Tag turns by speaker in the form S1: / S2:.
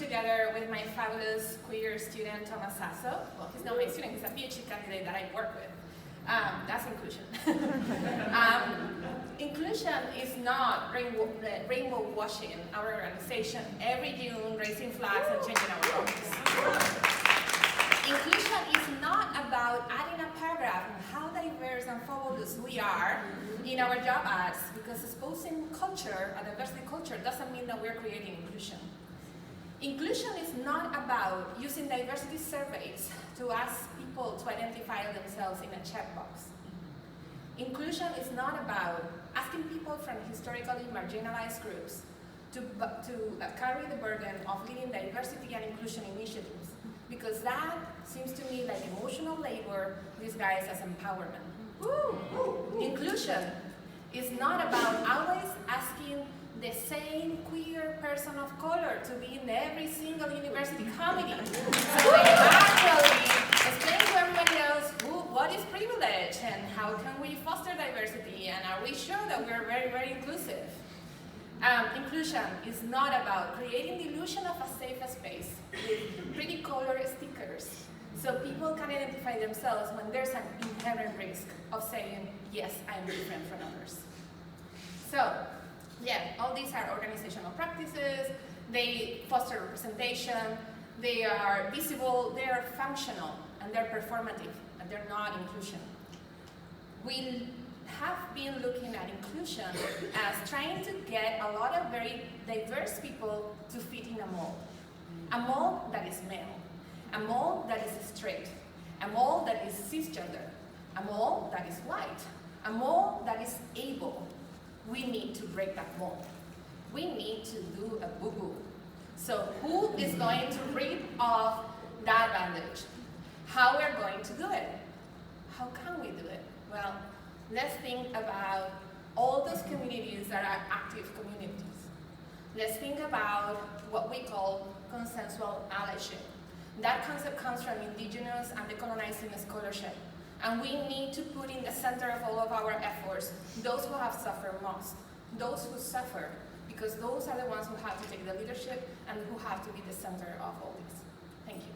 S1: together with my fabulous queer student, Thomas Sasso. Well, he's not my student, he's a PhD candidate that I work with. That's inclusion. Inclusion is not rainbow washing our organization every June, raising flags and changing our logos. Inclusion is not about adding a paragraph on how diverse and fabulous we are in our job ads, because exposing culture, a diversity culture, doesn't mean that we're creating inclusion. Inclusion is not about using diversity surveys to ask people to identify themselves in a checkbox. Inclusion is not about asking people from historically marginalized groups to carry the burden of leading diversity and inclusion initiatives, because that seems to me like emotional labor disguised as empowerment. Inclusion is not about always asking the same queer person of color to be in every single university committee. So they actually explain to everybody else what is privilege and how can we foster diversity and are we sure that we're very, very inclusive. Inclusion is not about creating the illusion of a safe space with pretty color stickers so people can identify themselves when there's an inherent risk of saying, yes, I'm different from others. So, yeah, all these are organizational practices, they foster representation, they are visible, they are functional, and they're performative, and they're not inclusion. We have been looking at inclusion as trying to get a lot of very diverse people to fit in a mold that is male, a mold that is straight, a mold that is cisgender, a mold that is white, a mold that is able. We need to break that mold. We need to do a boo-boo. So who is going to rip off that bandage? How we're going to do it? How can we do it? Well, let's think about all those communities that are active communities. Let's think about what we call consensual allyship. That concept comes from indigenous and decolonizing scholarship. And we need to put in the center of all of our efforts those who have suffered most, those who suffer, because those are the ones who have to take the leadership and who have to be the center of all this. Thank you.